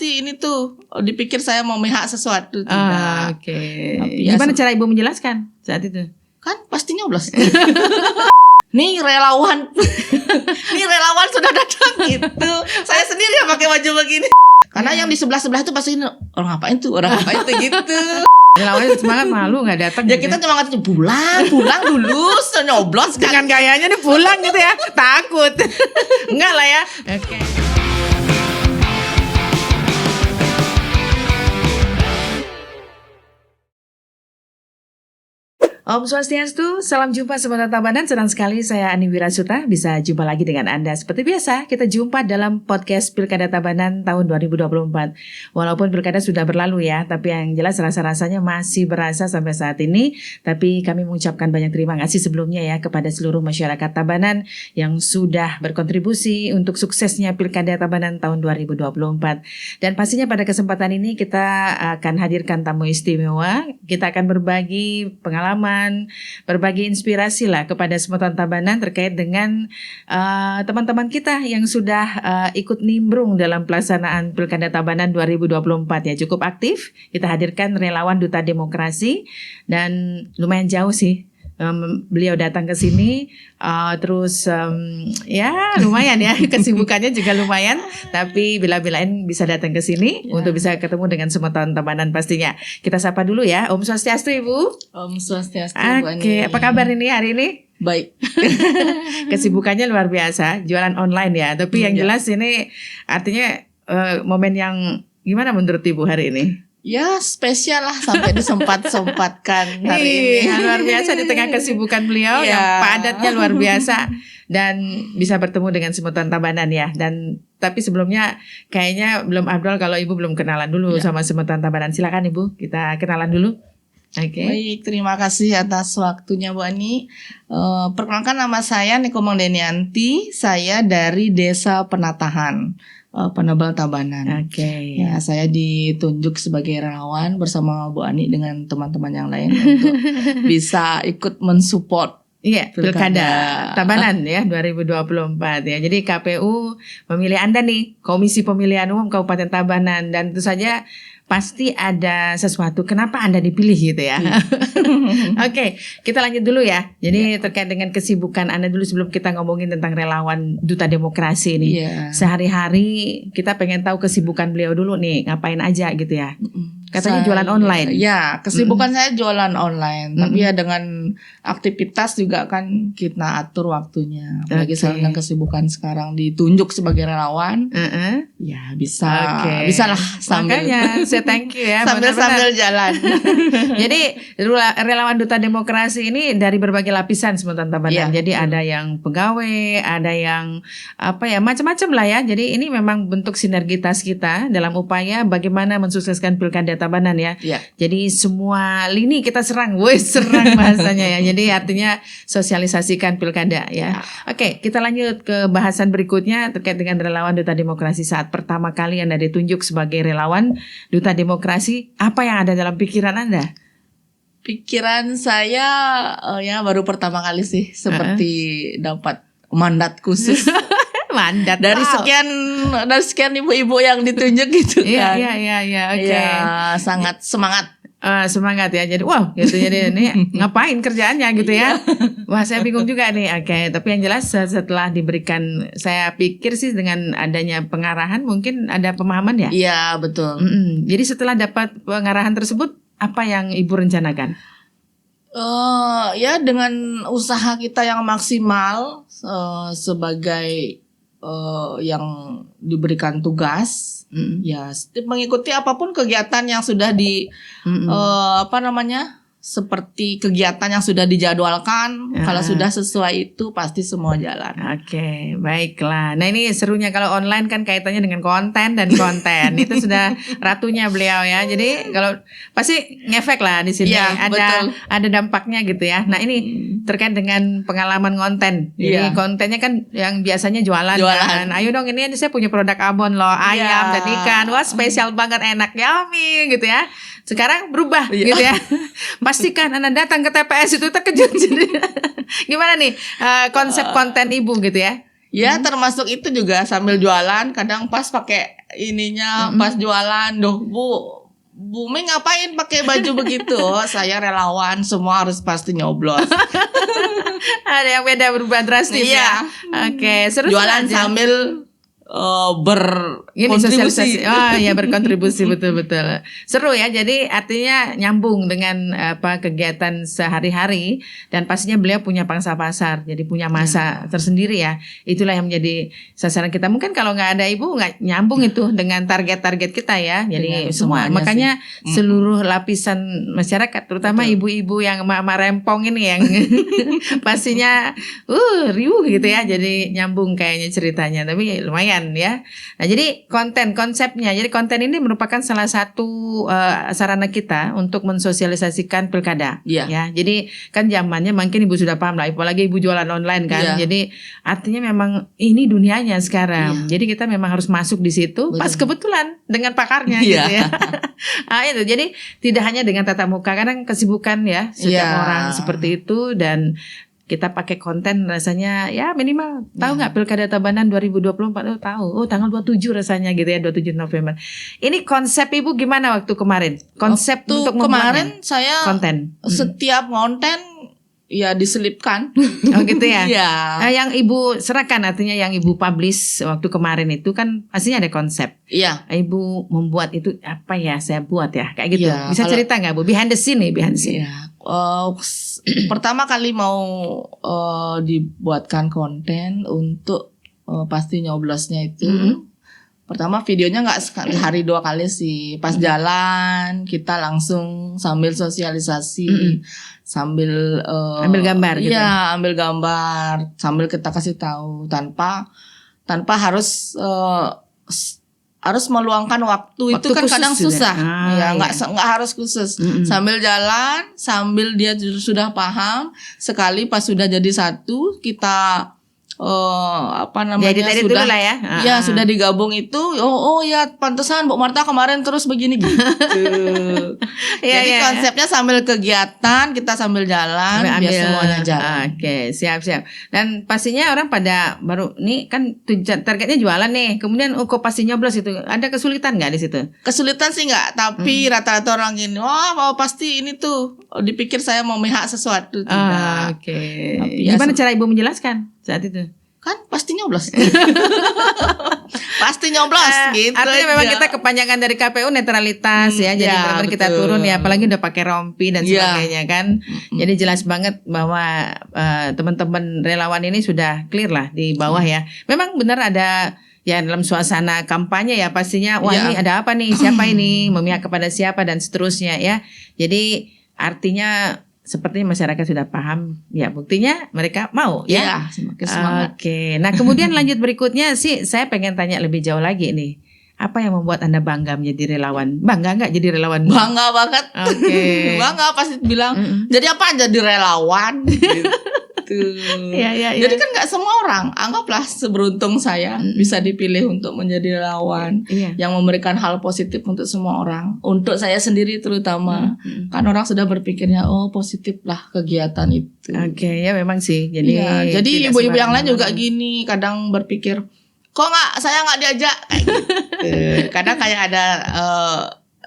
pasti ini tuh dipikir saya mau memihak sesuatu. Tidak. Oke. Ya, Gimana cara Ibu menjelaskan saat itu? Kan pasti nyoblos. Nih relawan sudah datang gitu. Saya sendiri yang pakai baju begini. Karena yang di sebelah itu pasti orang ngapain tuh gitu. Relawan semangat malu nggak datang. Ya kita cuma ngatakan pulang dulu, nyoblos dengan gayanya nih pulang gitu ya, takut. Enggak lah ya. Oke. Om Swastiastu, salam jumpa Sobat Tabanan. Senang sekali saya Ani Wirasuta bisa jumpa lagi dengan Anda. Seperti biasa, kita jumpa dalam podcast Pilkada Tabanan tahun 2024. Walaupun Pilkada sudah berlalu ya, tapi yang jelas rasa-rasanya masih berasa sampai saat ini. Tapi kami mengucapkan banyak terima kasih sebelumnya ya kepada seluruh masyarakat Tabanan yang sudah berkontribusi untuk suksesnya Pilkada Tabanan tahun 2024. Dan pastinya pada kesempatan ini kita akan hadirkan tamu istimewa. Kita akan berbagi pengalaman, berbagi inspirasi lah kepada semutan Tabanan terkait dengan teman-teman kita yang sudah ikut nimbrung dalam pelaksanaan Pilkada Tabanan 2024 ya, cukup aktif. Kita hadirkan relawan Duta Demokrasi dan lumayan jauh sih. Beliau datang ke sini, terus ya lumayan ya, kesibukannya juga lumayan, tapi bila-bilain bisa datang ke sini ya, untuk bisa ketemu dengan semua Tabanan pastinya. Kita sapa dulu ya, Om Swastiastu Ibu. Om Swastiastu. Oke, apa kabar ini hari ini? Baik. Kesibukannya luar biasa, jualan online ya, tapi yang jelas ini artinya momen yang gimana menurut Ibu hari ini? Ya spesial lah, sampai disempat-sempatkan hari ini. Luar biasa di tengah kesibukan beliau yang padatnya luar biasa, dan bisa bertemu dengan semutan Tabanan ya. Dan tapi sebelumnya kayaknya belum afdol kalau Ibu belum kenalan dulu sama semutan Tabanan. Silakan Ibu, kita kenalan dulu. Oke. Baik, terima kasih atas waktunya Bu Ani. Perkenalkan, nama saya Niko Mangdenianti. Saya dari Desa Penatahan, Penebel Tabanan. Oke. Ya, saya ditunjuk sebagai relawan bersama Bu Ani dengan teman-teman yang lain untuk bisa ikut mensupport Pilkada Tabanan ya 2024 ya. Jadi KPU memilih Anda nih, Komisi Pemilihan Umum Kabupaten Tabanan, dan tentu saja pasti ada sesuatu kenapa Anda dipilih gitu ya. Oke, kita lanjut dulu ya. Jadi terkait dengan kesibukan Anda dulu sebelum kita ngomongin tentang relawan Duta Demokrasi ini. Sehari-hari kita pengen tahu kesibukan beliau dulu nih, ngapain aja gitu ya. Katanya jualan online. Ya, kesibukan saya jualan online. Tapi ya dengan aktivitas juga kan kita atur waktunya. Apalagi dengan kesibukan sekarang ditunjuk sebagai relawan. Ya bisa lah sambil. Makanya saya thank you ya. sambil jalan. Jadi relawan Duta Demokrasi ini dari berbagai lapisan semutan Tabanan. Jadi ada yang pegawai, ada yang macam-macam lah ya. Jadi ini memang bentuk sinergitas kita dalam upaya bagaimana mensukseskan Pilkada Tabanan ya. Jadi semua lini kita serang bahasanya ya. Jadi artinya sosialisasikan Pilkada ya. Oke, kita lanjut ke bahasan berikutnya terkait dengan relawan Duta Demokrasi. Saat pertama kali Anda ditunjuk sebagai relawan Duta Demokrasi, apa yang ada dalam pikiran Anda? Pikiran saya ya baru pertama kali sih seperti dapat mandat khusus. Mandat dari sekian ibu-ibu yang ditunjuk gitu kan. Iya, oke. Ya, sangat semangat. Semangat ya. Jadi gitu, jadi ini ngapain kerjaannya gitu ya. Wah, saya bingung juga nih. Oke, tapi yang jelas setelah diberikan, saya pikir sih dengan adanya pengarahan mungkin ada pemahaman ya. Iya, betul. Jadi setelah dapat pengarahan tersebut, apa yang Ibu rencanakan? Ya dengan usaha kita yang maksimal sebagai yang diberikan tugas, ya mengikuti apapun kegiatan yang sudah seperti kegiatan yang sudah dijadwalkan. Kalau sudah sesuai itu pasti semua jalan. Oke, baiklah. Nah ini serunya kalau online kan kaitannya dengan konten dan konten. Itu sudah ratunya beliau ya. Jadi kalau pasti ngefek lah di sini. Ada dampaknya gitu ya. Nah ini terkait dengan pengalaman konten. Jadi kontennya kan yang biasanya jualan. Kan. Ayo dong, ini saya punya produk abon loh, ayam dan ikan. Wah spesial banget, enak, yummy gitu ya. Sekarang berubah gitu ya. Pastikan Anda datang ke TPS itu terkejut. Gimana nih konsep konten Ibu gitu ya? Ya termasuk itu juga sambil jualan. Kadang pas pakai ininya, pas jualan, Bu Mei ngapain pakai baju begitu? Oh, saya relawan, semua harus pasti nyoblos. Ada yang beda berubah drastis ya. Oke, seru jualan aja. sambil berkontribusi. Oh ya, berkontribusi betul-betul. Seru ya. Jadi artinya nyambung dengan kegiatan sehari-hari, dan pastinya beliau punya pangsa pasar. Jadi punya masa tersendiri ya. Itulah yang menjadi sasaran kita. Mungkin kalau nggak ada Ibu nggak nyambung itu dengan target-target kita ya. Jadi semua makanya seluruh lapisan masyarakat, terutama ibu-ibu yang emak-emak rempong ini yang pastinya riuh gitu ya. Jadi nyambung kayaknya ceritanya. Tapi lumayan ya. Nah, jadi konsepnya. Jadi konten ini merupakan salah satu sarana kita untuk mensosialisasikan pilkada. Ya, jadi kan zamannya mungkin Ibu sudah paham lah, apalagi Ibu jualan online kan. Jadi artinya memang ini dunianya sekarang. Jadi kita memang harus masuk di situ. Pas kebetulan dengan pakarnya gitu ya. Itu. Jadi tidak hanya dengan tatap muka, kadang kesibukan ya setiap orang seperti itu, dan kita pakai konten rasanya ya minimal tahu nggak Pilkada Tabanan 2024 tahu tanggal 27 rasanya gitu ya, 27 November. Ini konsep Ibu gimana waktu kemarin? Konsep waktu untuk kemarin saya konten. Setiap konten ya diselipkan. Oh gitu ya. Nah, yang Ibu serahkan artinya yang Ibu publish waktu kemarin itu kan pastinya ada konsep. Iya. Ibu membuat itu apa ya saya buat ya kayak gitu. Bisa cerita nggak Bu behind the scene nih behind the scene? Pertama kali mau dibuatkan konten untuk pasti nyoblosnya itu. Pertama videonya nggak hari 2 kali sih. Pas jalan kita langsung sambil sosialisasi, sambil ambil gambar gitu. Iya, ambil gambar sambil kita kasih tahu tanpa harus meluangkan waktu itu kan kadang susah. Nggak harus khusus. Sambil jalan, sambil dia sudah paham, sekali pas sudah jadi satu kita jadi sudah lah ya. Sudah digabung itu. Ya pantesan Bu Marta kemarin terus begini gitu. Jadi konsepnya sambil kegiatan kita sambil jalan biar semuanya jalan. Oke, siap. Dan pastinya orang pada baru nih kan targetnya jualan nih. Kemudian kok pasti nyoblos itu. Ada kesulitan nggak di situ? Kesulitan sih nggak, tapi rata-rata orang ini pasti ini tuh dipikir saya mau mihak sesuatu. Oke. Gimana cara Ibu menjelaskan saat itu? Kan pasti nyoblos. Pasti nyoblos gitu. Artinya memang kita kepanjangan dari KPU netralitas ya. Jadi benar-benar kita turun ya, apalagi udah pakai rompi dan sebagainya kan. Jadi jelas banget bahwa teman-teman relawan ini sudah clear lah di bawah ya. Memang benar ada ya dalam suasana kampanye ya pastinya ini ada apa nih, siapa ini, memihak kepada siapa dan seterusnya ya. Jadi artinya sepertinya masyarakat sudah paham ya, buktinya mereka mau ya. Semakin semangat. Oke. Nah kemudian lanjut berikutnya sih saya pengen tanya lebih jauh lagi nih. Apa yang membuat Anda bangga menjadi relawan? Bangga nggak jadi relawan? Bangga banget. Oke. Bangga pasti bilang. Jadi apa jadi relawan? Gitu. Jadi kan nggak semua orang, anggaplah seberuntung saya bisa dipilih untuk menjadi relawan yang memberikan hal positif untuk semua orang, untuk saya sendiri terutama. Kan orang sudah berpikirnya positif lah kegiatan itu. Oke, ya memang sih. Jadi jadi ibu-ibu yang lain juga gini, kadang berpikir kok saya nggak diajak kayak gitu. Kadang kayak ada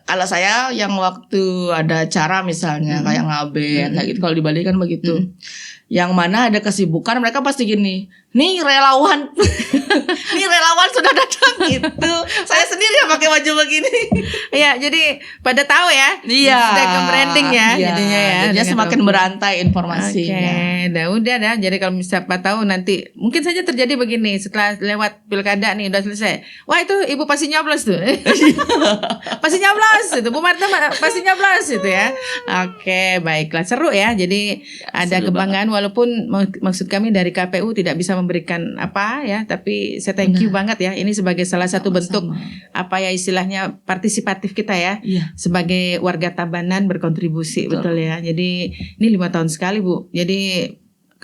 kalau saya yang waktu ada acara misalnya kayak ngaben kayak gitu, kalau di Bali kan begitu. Yang mana ada kesibukan mereka pasti gini, nih relawan nih relawan sudah datang gitu. Saya sendiri yang pakai baju begini. Iya, jadi pada tahu ya. Sudah ke branding ya jadinya ya. Jadinya semakin berantai informasinya. Udah dah. Jadi kalau siapa tahu nanti mungkin saja terjadi begini, setelah lewat pilkada nih udah selesai. Wah, itu Ibu pasti nyoblos tuh. Pasti nyoblos itu. Bu Marta pasti nyoblos itu ya. Oke, baiklah, seru ya. Jadi ada kebanggaan walaupun maksud kami dari KPU tidak bisa memberikan apa ya, tapi saya thank you banget ya. Ini sebagai salah satu bentuk apa ya istilahnya partisipatif kita ya. Sebagai warga Tabanan berkontribusi. Betul ya. Jadi ini 5 tahun sekali Bu. Jadi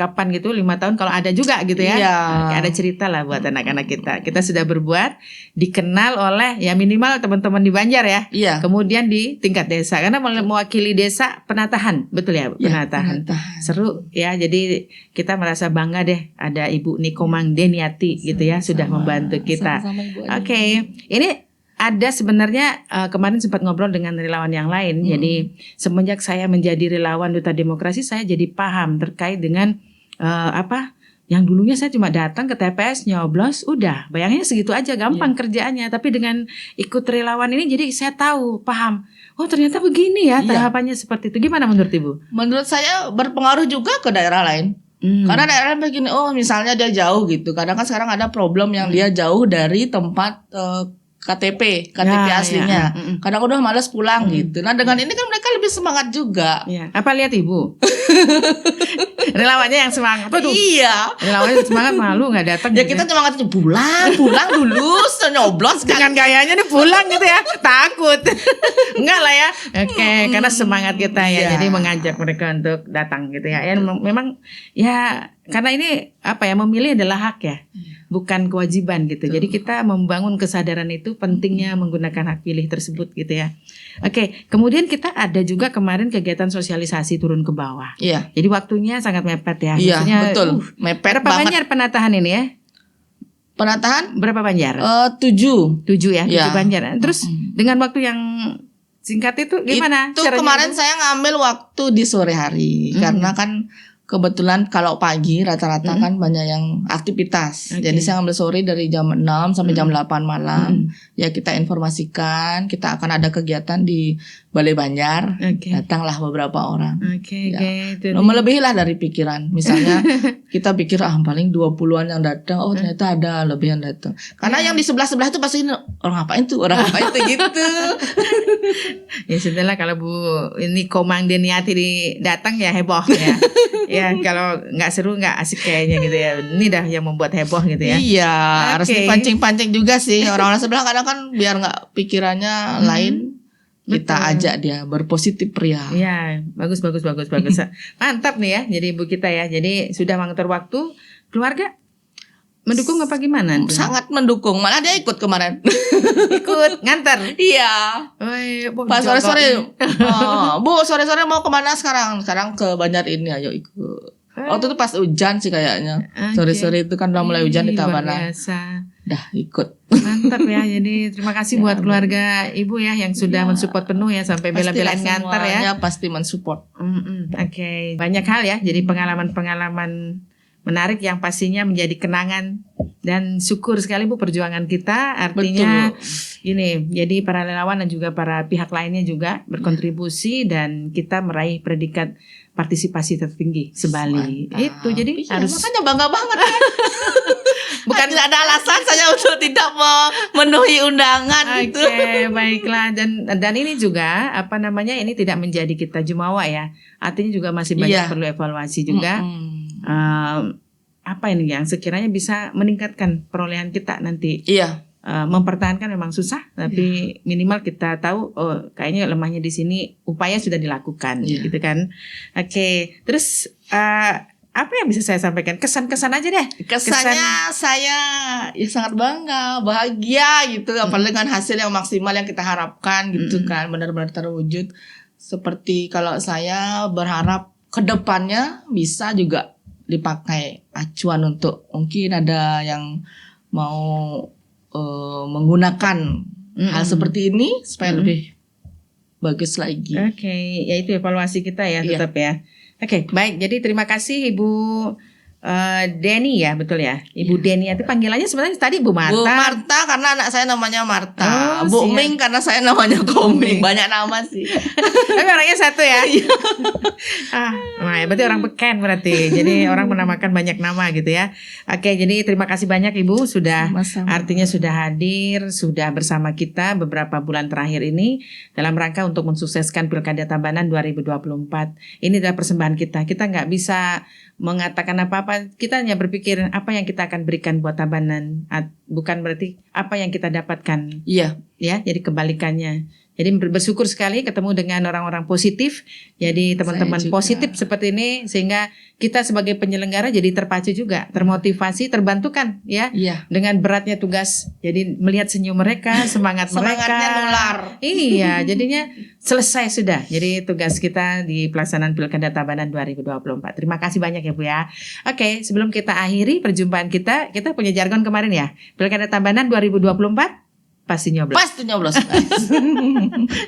kapan gitu 5 tahun kalau ada juga gitu ya. Iya. Ada cerita lah buat anak-anak kita. Kita sudah berbuat, dikenal oleh ya minimal teman-teman di Banjar ya. Iya. Kemudian di tingkat desa karena mewakili desa penatahan, betul ya, penatahan. Seru ya. Jadi kita merasa bangga deh ada Ibu Nikomang Deniati gitu ya sudah membantu kita. Oke. Ini ada sebenarnya kemarin sempat ngobrol dengan relawan yang lain. Jadi semenjak saya menjadi relawan Duta Demokrasi, saya jadi paham terkait dengan yang dulunya saya cuma datang ke TPS nyoblos, udah bayangannya segitu aja gampang kerjaannya. Tapi dengan ikut relawan ini, jadi saya tahu, paham. Oh ternyata begini ya tahapannya seperti itu. Gimana menurut Ibu? Menurut saya berpengaruh juga ke daerah lain. Karena daerah lain begini, misalnya dia jauh gitu. Kadang kan sekarang ada problem yang dia jauh dari tempat KTP aslinya. Kadang udah malas pulang gitu. Nah dengan ini kan mereka lebih semangat juga. Apa lihat Ibu? Relawannya yang semangat. Aduh. Iya. Relawannya semangat malu nggak datang. Ya kita semangat pulang dulu, nyoblos dengan gayanya nih pulang gitu ya. Takut. Enggak lah ya. Oke, karena semangat kita ya. Jadi mengajak mereka untuk datang gitu ya. Ya memang ya karena ini memilih adalah hak ya. Bukan kewajiban gitu. Jadi kita membangun kesadaran itu pentingnya menggunakan hak pilih tersebut gitu ya. Oke, kemudian kita ada juga kemarin kegiatan sosialisasi turun ke bawah. Iya. Jadi waktunya sangat mepet ya. Iya, maksudnya, betul. Mepet berapa banget. Banjar penatahan ini ya? Penatahan? Berapa Banjar? 7. 7 ya, 7 Banjar. Terus dengan waktu yang singkat itu gimana? Itu kemarin saya ngambil waktu di sore hari karena kan kebetulan kalau pagi rata-rata kan banyak yang aktivitas. Jadi saya ngambil sore dari jam 6 sampai jam 8 malam. Ya kita informasikan, kita akan ada kegiatan di Balai Banjar. Datanglah beberapa orang. Melebihi lah dari pikiran. Misalnya kita pikir paling 20-an yang datang. Oh ternyata ada lebih yang datang. Karena yang di sebelah-sebelah itu pasti orang ngapain tuh gitu. Ya sudahlah kalau Bu ini Komang Deniati datang ya heboh ya. Ya kalau nggak seru nggak asik kayaknya gitu ya. Ini dah yang membuat heboh gitu ya. Iya, harus dipancing-pancing juga sih. Orang-orang sebelah kadang kan biar nggak pikirannya lain. Kita ajak dia berpositif pria. Iya, bagus. Mantap nih ya. Jadi Ibu kita ya. Jadi sudah mengatur waktu. Keluarga mendukung apa gimana? Sangat mendukung. Malah dia ikut kemarin. Ikut nganter. Iya. Pas sore-sore. Bu, sore-sore mau kemana sekarang? Sekarang ke Banjar ini, ayo ikut. Waktu itu pas hujan sih kayaknya. Sore-sore itu kan udah mulai hujan di Tabanan. Dah ikut. Mantap ya. Jadi terima kasih buat keluarga Ibu ya yang sudah mensupport penuh ya sampai bela-belain nganter ya. Pasti mensupport. Oke. Banyak hal ya. Jadi pengalaman-pengalaman menarik yang pastinya menjadi kenangan dan syukur sekali Bu perjuangan kita. Artinya ini jadi para relawan dan juga para pihak lainnya juga berkontribusi dan kita meraih predikat partisipasi tertinggi se-Bali. Itu jadi harus makanya bangga banget kan. Bukan tidak ada alasan saya untuk tidak memenuhi undangan gitu. Oke, baiklah dan ini juga ini tidak menjadi kita jumawa ya. Artinya juga masih banyak perlu evaluasi juga. Apa ini yang sekiranya bisa meningkatkan perolehan kita nanti. Iya. Mempertahankan memang susah, tapi minimal kita tahu kayaknya lemahnya di sini, upaya sudah dilakukan, gitu kan. Oke, terus apa yang bisa saya sampaikan? Kesan-kesan aja deh. Kesannya saya ya sangat bangga, bahagia gitu, apalagi dengan hasil yang maksimal yang kita harapkan gitu kan, benar-benar terwujud. Seperti kalau saya berharap kedepannya bisa juga dipakai acuan untuk mungkin ada yang mau menggunakan hal seperti ini supaya lebih bagus lagi. Oke, yaitu evaluasi kita ya tetap ya. Oke, baik. Jadi terima kasih Ibu Deni ya, betul ya. Ibu Deni itu panggilannya sebenarnya tadi Bu Marta. Bu Marta karena anak saya namanya Marta. Bu Ming karena saya namanya Koming. Banyak nama sih. Tapi orangnya satu ya. Berarti orang beken berarti. Jadi orang menamakan banyak nama gitu ya. Oke, jadi terima kasih banyak Ibu sudah artinya sudah hadir, sudah bersama kita beberapa bulan terakhir ini dalam rangka untuk mensukseskan Pilkada Tabanan 2024. Ini adalah persembahan kita. Kita nggak bisa mengatakan apa-apa, kita hanya berpikir apa yang kita akan berikan buat Tabanan, bukan berarti apa yang kita dapatkan. Iya. ya. Jadi kebalikannya. Jadi bersyukur sekali ketemu dengan orang-orang positif. Jadi teman-teman positif seperti ini sehingga kita sebagai penyelenggara jadi terpacu juga, termotivasi, terbantukan ya dengan beratnya tugas. Jadi melihat senyum mereka, semangat mereka. Semangatnya nular. Iya, jadinya selesai sudah. Jadi tugas kita di pelaksanaan Pilkada Tabanan 2024. Terima kasih banyak ya Bu ya. Oke, sebelum kita akhiri perjumpaan kita punya jargon kemarin ya. Pilkada Tabanan 2024 pasti nyoblos. Pasti nyoblos.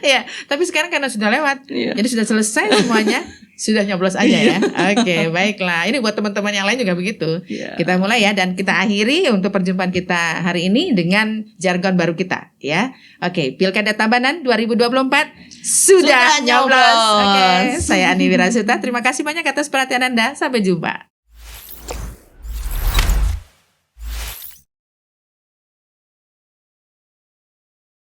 Ya, tapi sekarang karena sudah lewat, jadi sudah selesai semuanya, sudah nyoblos aja ya. Oke, baiklah. Ini buat teman-teman yang lain juga begitu. Kita mulai ya, dan kita akhiri untuk perjumpaan kita hari ini dengan jargon baru kita ya. Oke, Pilkada Tabanan 2024 sudah nyoblos. Oke, saya Ani Wirasuta. Terima kasih banyak atas perhatian Anda. Sampai jumpa.